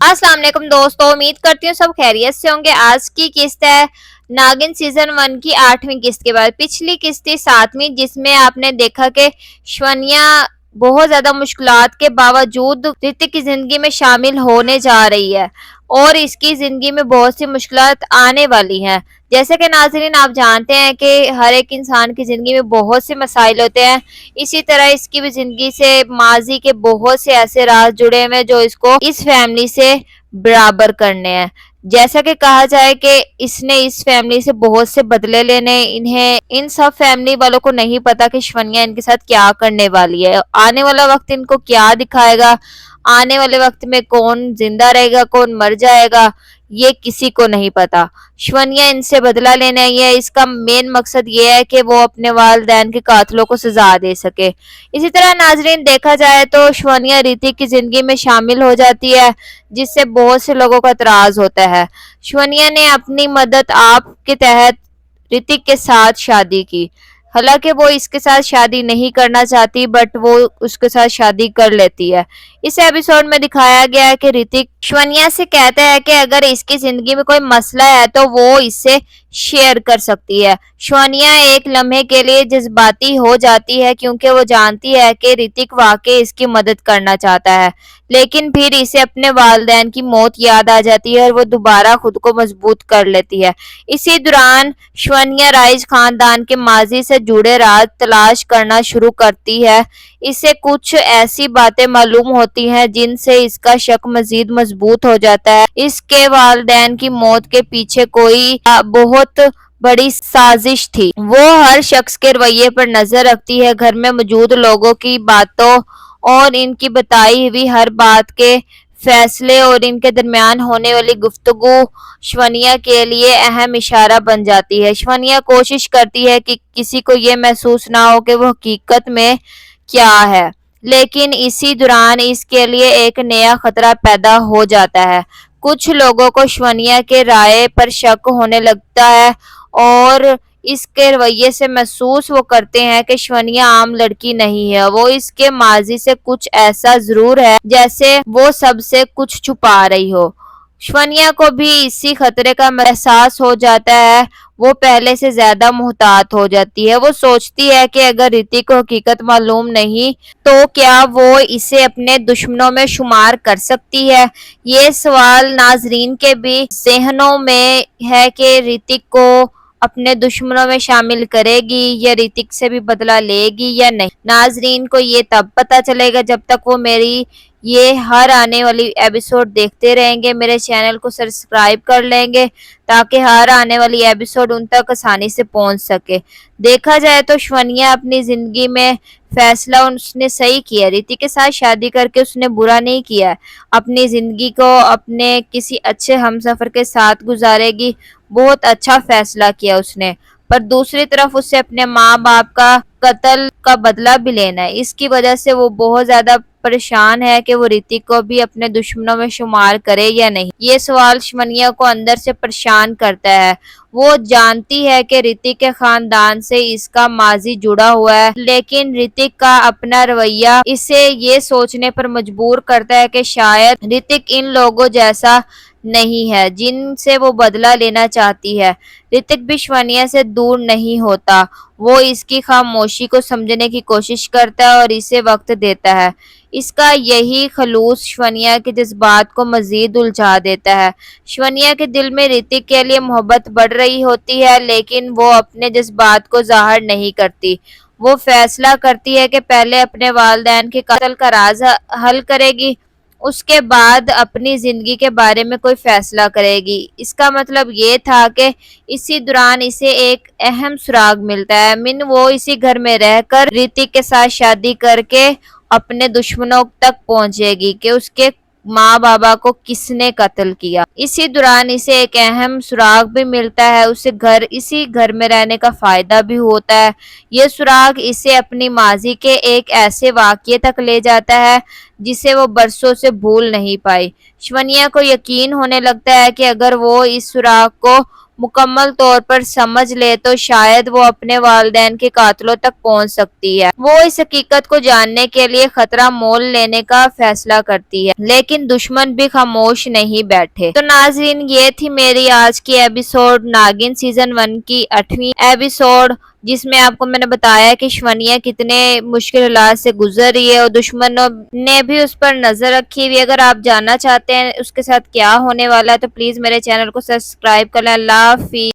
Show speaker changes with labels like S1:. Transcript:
S1: अस्सलाम वालेकुम दोस्तों, उम्मीद करती हूँ सब खैरियत से होंगे। आज की किस्त है नागिन सीजन 1 की 8वीं किस्त के बाद। पिछली किस्त थी 7वीं, जिसमें आपने देखा कि शवनिया बहुत ज्यादा मुश्किलात के बावजूद ऋतिक की जिंदगी में शामिल होने जा रही है और इसकी जिंदगी में बहुत सी मुश्किलात आने वाली हैं। जैसे कि नाज़रीन आप जानते हैं कि हर एक इंसान की जिंदगी में बहुत से मसाइल होते हैं, इसी तरह इसकी भी जिंदगी से माजी के बहुत से ऐसे राज जुड़े हुए हैं जो इसको इस फैमिली से बराबर करने हैं। जैसा कि कहा जाए कि इसने इस फैमिली से बहुत से बदले लेने, इन्हें इन सब फैमिली वालों को नहीं पता कि शवनिया इनके साथ क्या करने वाली है, आने वाला वक्त इनको क्या दिखाएगा, आने वाले वक्त में कौन जिंदा रहेगा कौन मर जाएगा, ये किसी को नहीं पता। शवनिया इनसे बदला लेने आई है। इसका मेन मकसद ये है कि वो अपने वालिदैन के कातलों को सजा दे सके। इसी तरह नाजरीन देखा जाए तो शवनिया ऋतिक की जिंदगी में शामिल हो जाती है, जिससे बहुत से लोगों का एतराज होता है। शवनिया ने अपनी मदद आप के तहत ऋतिक के साथ शादी की। हालांकि वो इसके साथ शादी नहीं करना चाहती, बट वो उसके साथ शादी कर लेती है। इस एपिसोड में दिखाया गया है कि ऋतिक शवनिया से कहता है कि अगर इसकी जिंदगी में कोई मसला है तो वो इससे शेयर कर सकती है। शवनिया एक लम्हे के लिए जज्बाती हो जाती है क्योंकि वो जानती है कि ऋतिक वाकई इसकी मदद करना चाहता है, लेकिन फिर इसे अपने वालिदैन की मौत याद आ जाती है और वो दोबारा खुद को मजबूत कर लेती है। इसी दौरान शवनिया राइज खानदान के माजी से जुड़े राज तलाश करना शुरू करती है। इसे कुछ ऐसी बातें मालूम होती हैं जिनसे इसका शक मजीद मजबूत हो जाता है। इसके वालिदैन की मौत के पीछे कोई बहुत बड़ी साजिश थी। वो हर शख्स के रवैये पर नजर रखती है, घर में मौजूद लोगों की बातों और इनकी बताई हुई हर बात के फैसले और इनके दरमियान होने वाली गुफ्तगू शवनिया के लिए अहम इशारा बन जाती है। शवनिया कोशिश करती है कि किसी को ये महसूस ना हो कि वो हकीकत में क्या है, लेकिन इसी दौरान इसके लिए एक नया खतरा पैदा हो जाता है। कुछ लोगों को शवनिया के राय पर शक होने लगता है और इसके रवैये से महसूस वो करते हैं कि शवनिया आम लड़की नहीं है, वो इसके माजी से कुछ ऐसा जरूर है जैसे वो सबसे कुछ छुपा रही हो। शवनिया को भी इसी खतरे का एहसास हो जाता है। वो पहले से ज्यादा मुहतात हो जाती है। वो सोचती है कि अगर ऋतिक को हकीकत मालूम नहीं तो क्या वो इसे अपने दुश्मनों में शुमार कर सकती है। ये सवाल नाजरीन के भी जहनों में है कि ऋतिक को अपने दुश्मनों में शामिल करेगी या ऋतिक से भी बदला लेगी या नहीं। नाजरीन को ये तब पता चलेगा जब तक वो मेरी ये हर आने वाली एपिसोड देखते रहेंगे, मेरे चैनल को सब्सक्राइब कर लेंगे ताकि हर आने वाली एपिसोड उन तक आसानी से पहुंच सके। देखा जाए तो शवनिया अपनी जिंदगी में फैसला उसने सही किया। ऋतिक के साथ शादी करके उसने बुरा नहीं किया। अपनी जिंदगी को अपने किसी अच्छे हमसफर के साथ गुजारेगी, बहुत अच्छा फैसला किया उसने। पर दूसरी तरफ उसे अपने माँ बाप का कत्ल का बदला भी लेना है। इसकी वजह से वो बहुत ज्यादा परेशान है कि वो ऋतिक को भी अपने दुश्मनों में शुमार करे या नहीं। ये सवाल शवनिया को अंदर से परेशान करता है। वो जानती है कि ऋतिक के खानदान से इसका माजी जुड़ा हुआ है, लेकिन ऋतिक का अपना रवैया इसे ये सोचने पर मजबूर करता है कि शायद ऋतिक इन लोगों जैसा नहीं है जिनसे वो बदला लेना चाहती है। ऋतिक भी शवनिया से दूर नहीं होता। वो इसकी खामोशी को समझने की कोशिश करता है और इसे वक्त देता है। इसका यही खलूस शवनिया के जज्बात को मजीद उलझा देता है। शवनिया के दिल में ऋतिक के लिए मोहब्बत बढ़ रही होती है, लेकिन वो अपने जज्बात को जाहिर नहीं करती। वो फैसला करती है कि पहले अपने वालिदैन के कत्ल का राज हल करेगी, उसके बाद अपनी जिंदगी के बारे में कोई फैसला करेगी। इसका मतलब ये था कि इसी दौरान इसे एक अहम सुराग मिलता है। मिन वो इसी घर में रहकर ऋतिक के साथ शादी करके अपने दुश्मनों तक पहुंचेगी कि उसके माँ बाबा को किसने कत्ल किया। इसी दौरान इसे एक अहम सुराग भी मिलता है। उसे इसी घर में रहने का फायदा भी होता है। ये सुराग इसे अपनी माजी के एक ऐसे वाक़ये तक ले जाता है जिसे वो बरसों से भूल नहीं पाई। शवनिया को यकीन होने लगता है कि अगर वो इस सुराग को مکمل طور پر سمجھ لے تو شاید وہ اپنے والدین کے قاتلوں تک پہنچ سکتی ہے۔ وہ اس حقیقت کو جاننے کے لیے خطرہ مول لینے کا فیصلہ کرتی ہے، لیکن دشمن بھی خاموش نہیں بیٹھے۔ تو ناظرین، یہ تھی میری آج کی ایپیسوڈ ناگن سیزن 1 کی 8ویں ایپیسوڈ، جس میں آپ کو میں نے بتایا کہ شونیا کتنے مشکل حالات سے گزر رہی ہے اور دشمنوں نے بھی اس پر نظر رکھی ہوئی۔ اگر آپ جاننا چاہتے ہیں اس کے ساتھ کیا ہونے والا ہے تو پلیز میرے چینل کو سبسکرائب کر لیں۔ اللہ حافظ۔